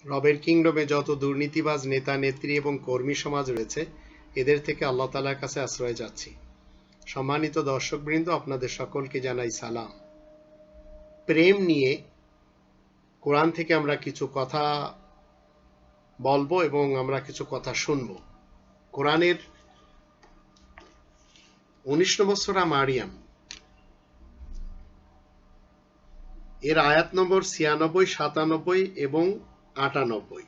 রবের কিংডমে যত দুর্নীতিবাজ নেতা নেত্রী এবং কর্মী সমাজ রয়েছে এদের থেকে আল্লাহ তাআলার কাছে আশ্রয় যাচ্ছি। সম্মানিত দর্শকবৃন্দ, আপনাদের সকলকে জানাই সালাম। প্রেম নিয়ে কোরআন থেকে আমরা কিছু কথা বলবো এবং আমরা কিছু কথা শুনবো। কোরআনের 19 নম্বর সূরা মারিয়াম এর আয়াত নম্বর 96, 97 এবং 98।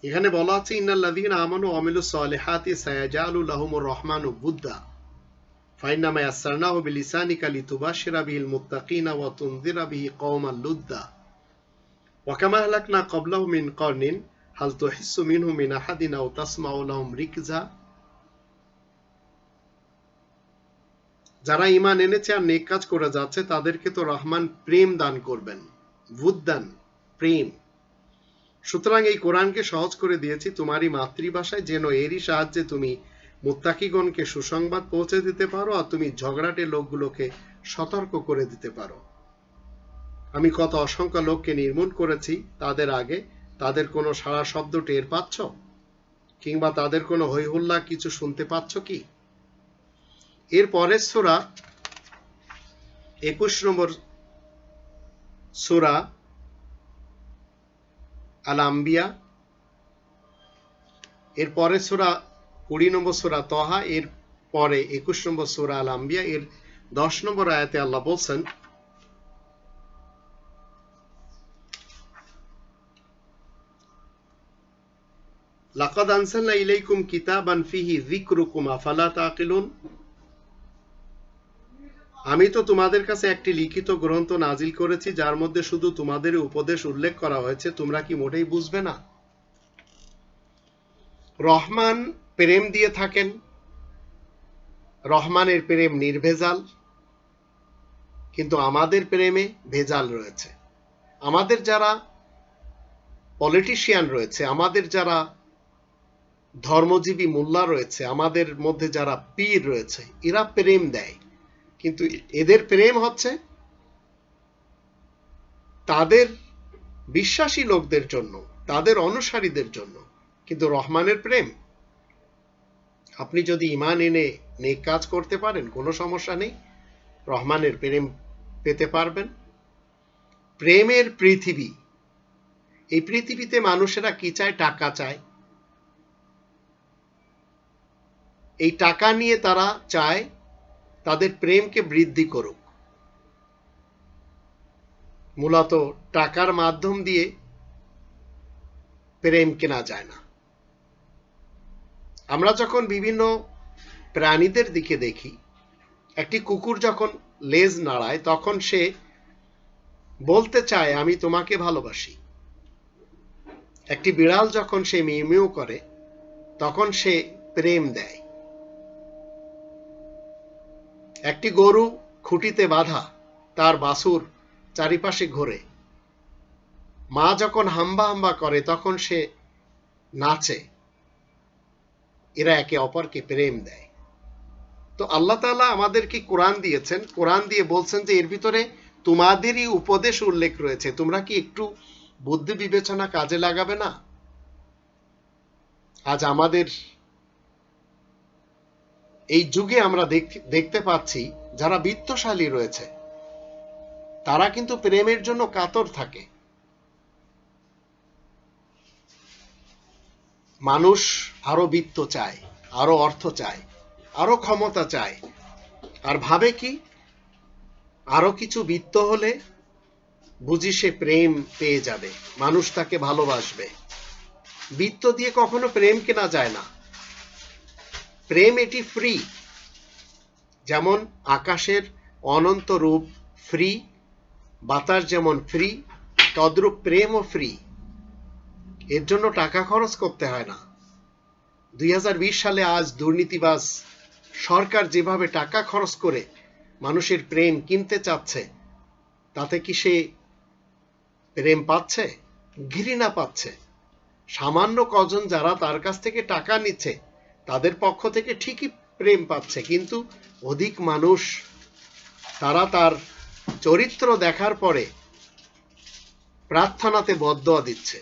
এখানে বলা আছে, ইন্নাল্লাযীনা আমানু ওয়া আমিলুস সালিহাতি সায়াজআলু লাহুমুর রহমানু বুদ্দা ফাইন্নামা ইয়াসসারনাহু বিলিসানিকা লিতুবাশশিরা বিহিল মুত্তাকিনা ওয়া তুনযিরা বিহি কওমান লুদ্দা ওয়া কামা আহলাকনা ক্বাবলাহুম মিন কারনিন হাল তুহিসসু মিনহুম মিন আহাদিন আও তাসমাউ লাহুম রিকজা। যারা ঈমান এনেছে আর নেক কাজ করে যাচ্ছে তাদেরকে তো রহমান প্রেম দান করবেন, বুদ্দান, প্রেম। সুতরাং এই কোরআনকে সহজ করে দিয়েছি তোমারই মাতৃভাষায়, যেন এরই সাহায্যে তুমি মুত্তাকিগণকে সুসংবাদ পৌঁছে দিতে পারো আর তুমি ঝগড়াটে লোকগুলোকে সতর্ক করে দিতে পারো। আমি কত অসংখ্য লোককে নির্মূল করেছি তাদের আগে, তাদের কোনো সাড়া শব্দ টের পাচ্ছ? কিংবা তাদের কোনো হইহুল্লা কিছু শুনতে পাচ্ছ কি? এর পরের সূরা 21 নম্বর সূরা আল আম্বিয়া, এর পরের সূরা 20 নম্বর সূরা তহা, এর পরে 21 নম্বর সূরা আল আম্বিয়া এর 10 নম্বর আয়াতে আল্লাহ বলছেন, লাকাদ আনসালনা ইলাইকুম কিতাবান ফিহি যিকরুকুম আফালা তাকিলুন। আমি তো তোমাদের কাছে একটি লিখিত গ্রন্থ নাজিল করেছি যার মধ্যে শুধু তোমাদের উপদেশ উল্লেখ করা হয়েছে, তোমরা কি মোটেই বুঝবে না? রহমান প্রেম দিয়ে থাকেন, রহমানের প্রেম নির্ভেজাল, কিন্তু আমাদের প্রেমে ভেজাল রয়েছে। আমাদের যারা পলিটিশিয়ান রয়েছে, আমাদের যারা ধর্মজীবী মোল্লা রয়েছে, আমাদের মধ্যে যারা পীর রয়েছে, এরা প্রেম দেয়, কিন্তু এদের প্রেম হচ্ছে তাদের বিশ্বাসী লোকদের জন্য, তাদের অনুসারীদের জন্য। কিন্তু রহমানের প্রেম, আপনি যদি ঈমান এনে নেক কাজ করতে পারেন কোনো সমস্যা নেই, রহমানের প্রেম পেতে পারবেন। প্রেমের পৃথিবী, এই পৃথিবীতে মানুষেরা কি চায়? টাকা চায়। এই টাকা নিয়ে তারা চায় তাদের প্রেমকে বৃদ্ধি করুক। মূলত টাকার মাধ্যম দিয়ে প্রেম কেনা যায় না। আমরা যখন বিভিন্ন প্রাণীদের দিকে দেখি, একটি কুকুর যখন লেজ নাড়ায় তখন সে বলতে চায় আমি তোমাকে ভালোবাসি। একটি বিড়াল যখন সে মিউ মিউ করে তখন সে প্রেম দেয়। একটি গরু খুঁটিতে বাঁধা, তার বাছুর চারিপাশে ঘোরে, মা যখন হাম্বা হাম্বা করে তখন সে নাচে। এরা একে অপরকে প্রেম দেয়। তো আল্লাহ তাআলা আমাদেরকে কোরআন দিয়েছেন, কোরআন দিয়ে বলছেন যে এর ভিতরে তোমাদেরই উপদেশ উল্লেখ রয়েছে, তোমরা কি একটু বুদ্ধি বিবেচনা কাজে লাগাবে না? আজ আমাদের এই যুগে আমরা দেখতে পাচ্ছি যারা বিত্তশালী রয়েছে তারা কিন্তু প্রেমের জন্য কাতর থাকে। মানুষ আরো বিত্ত চায়, আরো অর্থ চায়, আরো ক্ষমতা চায়, আর ভাবে কি আরো কিছু বিত্ত হলে বুঝি সে প্রেম পেয়ে যাবে, মানুষ তাকে ভালোবাসবে। বিত্ত দিয়ে কখনো প্রেম কেনা যায় না। প্রেম এটি ফ্রি, যেমন আকাশের অনন্ত রূপ ফ্রি, বাতাস যেমন ফ্রি, তদ্রূপ প্রেমও ফ্রি। এর জন্য টাকা খরচ করতে হয় না। 2020 সালে আজ দুর্নীতিবাজ সরকার যেভাবে টাকা খরচ করে মানুষের প্রেম কিনতে চাচ্ছে, তাতে কি সে প্রেম পাচ্ছে? ঘৃণা পাচ্ছে। সামান্য কজন যারা তার কাছ থেকে টাকা নিচ্ছে তাদের পক্ষ থেকে ঠিকই প্রেম পাচ্ছে, কিন্তু অধিক মানুষ তারা তার চরিত্র দেখার পরে প্রার্থনাতে বদদোয়া দিচ্ছে,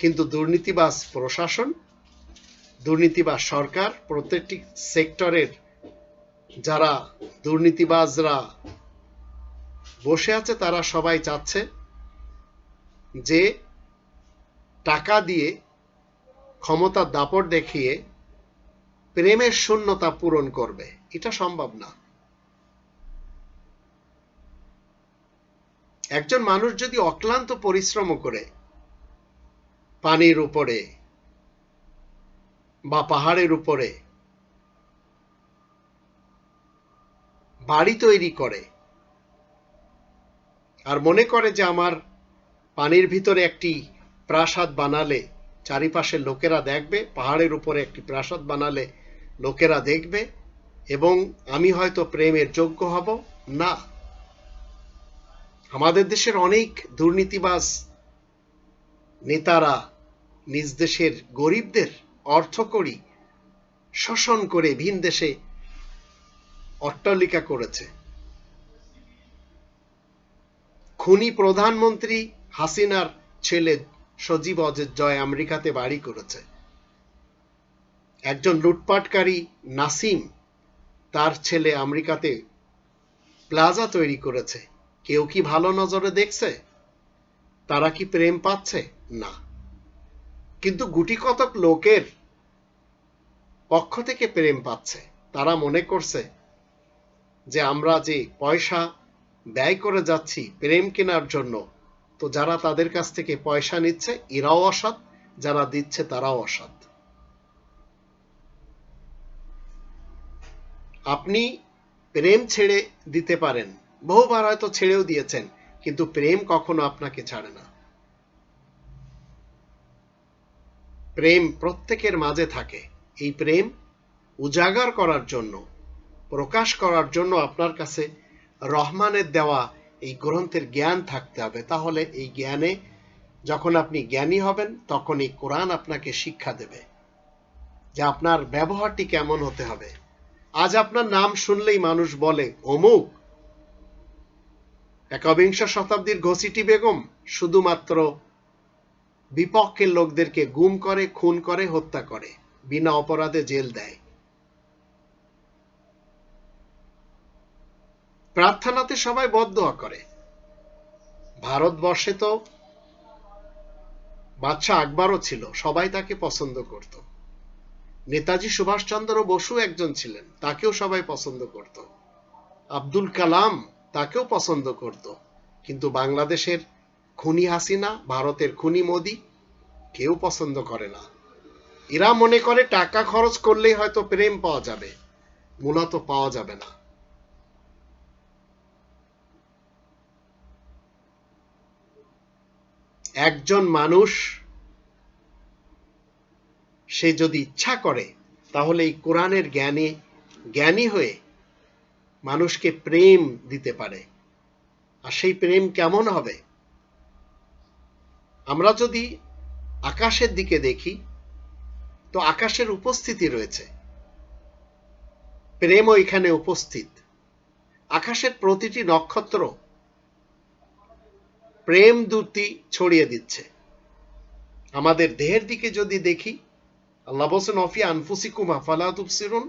কিন্তু দুর্নীতিবাজ প্রশাসন, দুর্নীতিবাজ সরকার, প্রত্যেকটি সেক্টরের যারা দুর্নীতিবাজরা বসে আছে তারা সবাই চাচ্ছে যে টাকা দিয়ে, ক্ষমতার দাপট দেখিয়ে প্রেমের শূন্যতা পূরণ করবে। এটা সম্ভব না। একজন মানুষ যদি অক্লান্ত পরিশ্রম করে পানির উপরে বা পাহাড়ের উপরে বাড়ি তৈরি করে আর মনে করে যে আমার পানির ভিতরে একটি প্রাসাদ বানালে চারিপাশের লোকেরা দেখবে, পাহাড়ের উপরে একটি প্রাসাদ বানালে লোকেরা দেখবে এবং আমি হয়তো প্রেমের যোগ্য হব, না। আমাদের দেশের অনেক দুর্নীতিবাজ নেতারা নিজ দেশের গরিবদের অর্থকড়ি শোষণ করে ভিন দেশে অট্টালিকা করেছে। খুনি প্রধানমন্ত্রী হাসিনার ছেলে সজীব জয় আমেরিকাতে বাড়ি করেছে। একজন লুটপাটকারী নাসিম, তার ছেলে আমেরিকাতে প্লাজা তৈরি করেছে। কেউ কি ভালো নজরে দেখছে? তারা কি প্রেম পাচ্ছে? না। কিন্তু গুটি কতক লোকের পক্ষ থেকে প্রেম পাচ্ছে। তারা মনে করছে যে আমরা যে পয়সা ব্যয় করে যাচ্ছি প্রেম কেনার জন্য, তো যারা তাদের কাছ থেকে পয়সা নিচ্ছে এরাও অসৎ, যারা দিচ্ছে তারাও অসৎ। আপনি প্রেম ছেড়ে দিতে পারেন, বহুবার হয়তো ছেড়েও দিয়েছেন, কিন্তু প্রেম কখনো আপনাকে ছাড়ে না। প্রেম প্রত্যেকের মাঝে থাকে। এই প্রেম উজাগার করার জন্য, প্রকাশ করার জন্য আপনার কাছে রহমানের দেওয়া এই গ্রন্থের জ্ঞান থাকতে হবে। তাহলে এই জ্ঞানে যখন আপনি জ্ঞানী হবেন তখন এই কোরআন আপনাকে শিক্ষা দেবে যে আপনার ব্যবহারটি কেমন হতে হবে। আজ আপনার নাম শুনলেই মানুষ বলে অমুক, একবিংশ শতাব্দীর ঘসিটি বেগম শুধুমাত্র বিপক্ষের লোকদেরকে গুম করে, খুন করে, হত্যা করে, বিনা অপরাধে জেল দেয়। প্রার্থনাতে সবাই বদদোয়া করে। ভারতবর্ষে তো বাদশাহ আকবরও ছিল, সবাই তাকে পছন্দ করত। নেতাজি সুভাষচন্দ্র বসু একজন ছিলেন, তাকেও সবাই পছন্দ করত। আব্দুল কালাম, তাকেও পছন্দ করত। কিন্তু বাংলাদেশের খুনি হাসিনা, ভারতের খুনি মোদি কেউ পছন্দ করে না। এরা মনে করে টাকা খরচ করলেই হয়তো প্রেম পাওয়া যাবে, মূলত পাওয়া যাবে না। একজন মানুষ সে যদি ইচ্ছা করে তাহলে এই কোরআনের জ্ঞানে জ্ঞানী হয়ে মানুষকে প্রেম দিতে পারে। আর সেই প্রেম কেমন হবে? আমরা যদি আকাশের দিকে দেখি তো আকাশের উপস্থিতি রয়েছে, প্রেম ওইখানে উপস্থিত। আকাশের প্রতিটি নক্ষত্র প্রেম দূতি ছড়িয়ে দিচ্ছে। আমাদের দেহের দিকে যদি দেখি, আল্লাহ বলেন অফি আনফুসিকুম আফালা তুবসিরুন,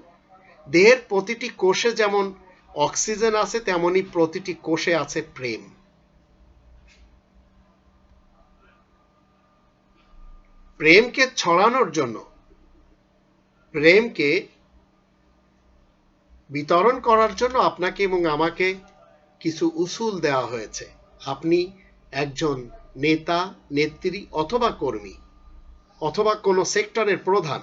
দেহের প্রতিটি কোষে যেমন অক্সিজেন আছে তেমনি প্রতিটি কোষে আছে প্রেম। প্রেমকে ছড়ানোর জন্য, প্রেমকে বিতরণ করার জন্য আপনাকে এবং আমাকে কিছু উসুল দেওয়া হয়েছে। আপনি একজন নেতা, নেত্রী অথবা কর্মী অথবা কোনো সেক্টরের প্রধান,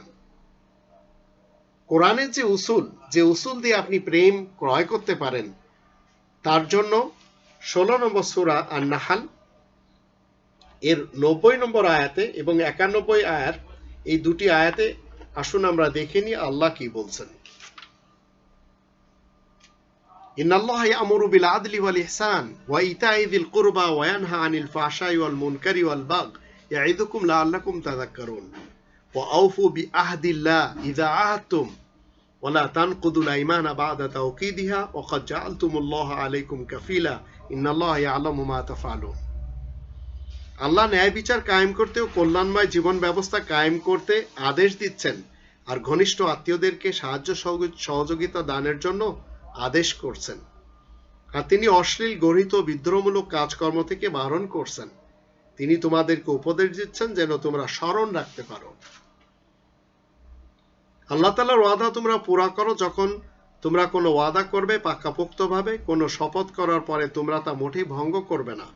কোরআনের যে উসুল দিয়ে আপনি প্রেম ক্রয় করতে পারেন, তার জন্য 16 নম্বর সূরা আন-নাহল এর 90 নম্বর আয়াতে এবং 91 আয়াত, এই দুটি আয়াতে আসুন আমরা দেখে নিই আল্লাহ কি বলছেন। ইন্নাল্লাহা ইয়া'মুরু বিল আদলি ওয়াল ইহসান ওয়া ইতা'i যিল কুরবা ওয়া ইয়ানহা আনিল ফাহশাই ওয়াল মুনকারি ওয়াল বাগই ইয়া'iদুকুম লাআল্লাকুম তাযাক্কারুন ওয়া আওফু বিআহদিল্লাহ ইযা আহাদতুম ওয়া লা তানকুদুল আইমানা বা'দা তাওকীদিহা ওয়া ক্বাদ জাআলতুমুল্লাহা আলাইকুম কাফীলা ইন্নাল্লাহা ইয়ালামু মা তাফআলুন। আল্লাহ ন্যায় বিচার কায়েম করতে ও কল্যাণময় জীবন ব্যবস্থা কায়েম করতে আদেশ দিচ্ছেন, আর ঘনিষ্ঠ আত্মীয়দেরকে সাহায্য সহযোগিতা দানের জন্য আদেশ করছেন। আর তিনি অশ্লীল গর্হিত বিদ্রোহমূলক কাজকর্ম থেকে বারণ করছেন। তিনি তোমাদেরকে উপদেশ দিচ্ছেন যেন তোমরা স্মরণ রাখতে পারো। আল্লাহ তাআলার ওয়াদা তোমরা পুরা করো। যখন তোমরা কোনো ওয়াদা করবে পাকাপোক্তভাবে, কোনো শপথ করার পরে তোমরা তা মোটেই ভঙ্গ করবে না,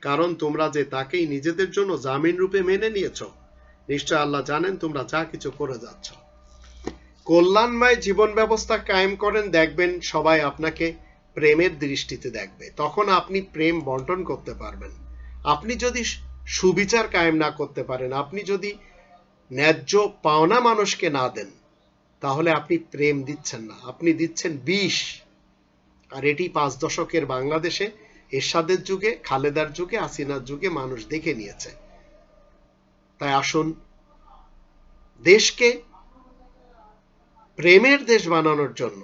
কারণ তোমরা যে তাকেই নিজেদের জন্য জামিন রূপে মেনে নিয়েছ। নিশ্চয় আল্লাহ জানেন তোমরা যা কিছু করে যাচ্ছ। কল্যাণময় জীবন ব্যবস্থা কায়েম করেন, দেখবেন সবাই আপনাকে প্রেমের দৃষ্টিতে দেখবে। তখন আপনি প্রেম বন্টন করতে পারবেন। আপনি যদি সুবিচার কায়েম না করতে পারেন, আপনি যদি ন্যায্য পাওনা মানুষকে না দেন, তাহলে আপনি প্রেম দিচ্ছেন না, আপনি দিচ্ছেন বিষ। আর এটি 5 দশকের বাংলাদেশে এরশাদের যুগে, খালেদার যুগে, হাসিনার যুগে মানুষ দেখে নিয়েছে। তাই আসুন দেশকে প্রেমের দেশ বানানোর জন্য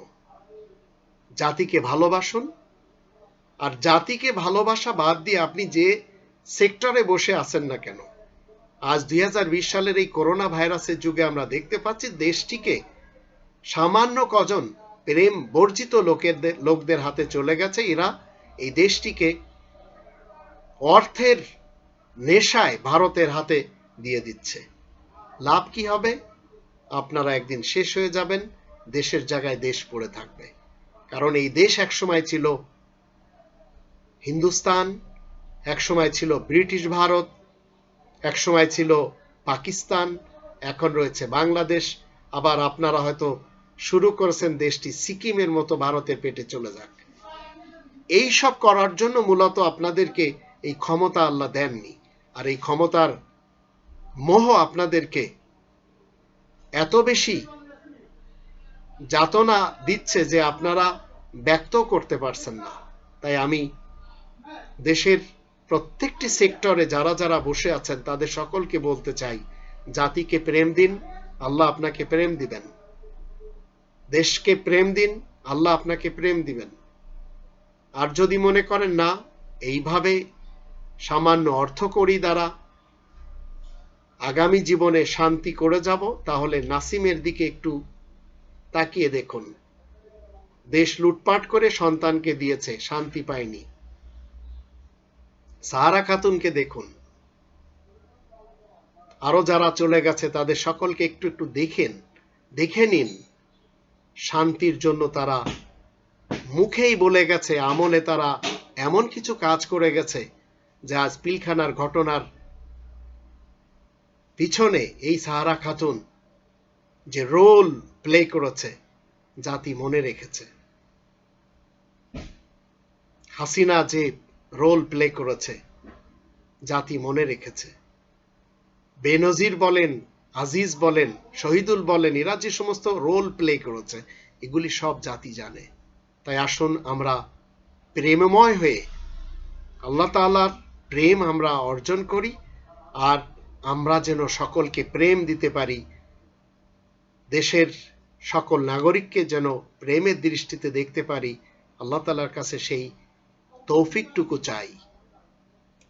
জাতিকে ভালোবাসুন। আর জাতিকে ভালোবাসা বাদ দিয়ে আপনি যে সেক্টরে বসে আছেন না কেন, আজ 2020 সালের এই করোনা ভাইরাসের যুগে আমরা দেখতে পাচ্ছি দেশটিকে সামান্য কজন প্রেম বর্জিত লোকদের হাতে চলে গেছে। এরা এই দেশটিকে অর্থের নেশায় ভারতের হাতে দিয়ে দিচ্ছে। লাভ কি হবে? আপনারা একদিন শেষ হয়ে যাবেন, দেশের জায়গায় দেশ পড়ে থাকবে। কারণ এই দেশ একসময় ছিল হিন্দুস্তান, একসময় ছিল ব্রিটিশ ভারত, একসময় ছিল পাকিস্তান, এখন রয়েছে বাংলাদেশ। আবার আপনারা হয়তো শুরু করেছেন দেশটি সিকিমের মতো ভারতের পেটে চলে যাক। এই সব করার জন্য মূলত আপনাদেরকে এই ক্ষমতা আল্লাহ দেননি। আর এই ক্ষমতার মোহ আপনাদেরকে এত বেশি যাতনা দিচ্ছে যে আপনারা ব্যক্ত করতে পারছেন না। তাই আমি দেশের প্রত্যেকটি সেক্টরে যারা যারা বসে আছেন তাদের সকলকে বলতে চাই, জাতিকে প্রেম দিন, আল্লাহ আপনাকে প্রেম দিবেন। দেশকে প্রেম দিন, আল্লাহ আপনাকে প্রেম দিবেন। আর যদি মনে করেন না এইভাবে সামান্য অর্থকড়ি দ্বারা আগামী জীবনে শান্তি করে যাব, তাহলে নাসিমের দিকে একটু তাকিয়ে দেখুন। দেশ লুটপাট করে সন্তানকে দিয়েছে, শান্তি পায়নি। সাহারা খাতুনকে দেখুন, আরো যারা চলে গেছে তাদের সকলকে একটু একটু দেখে নিন। শান্তির জন্য তারা মুখেই বলে গেছে, আমলে তারা এমন কিছু কাজ করে গেছে যে আজ পিলখানার ঘটনার পিছনে এই সাহারা খাতুন যে রোল প্লে করেছে জাতি মনে রেখেছে। হাসিনা যে রোল প্লে করেছে জাতি মনে রেখেছে। বেনজির বলেন, আজিজ বলেন, শহীদুল বলেন, এরা যে সমস্ত রোল প্লে করেছে এগুলি সব জাতি জানে। তাই আসুন আমরা প্রেমময় হয়ে আল্লাহ তাআলার প্রেম আমরা অর্জন করি, আর আমরা যেন সকলকে প্রেম দিতে পারি। দেশের সকল নাগরিককে যেন প্রেমের দৃষ্টিতে দেখতে পারি। আল্লাহ তাআলার কাছে সেই তৌফিকটুকু চাই।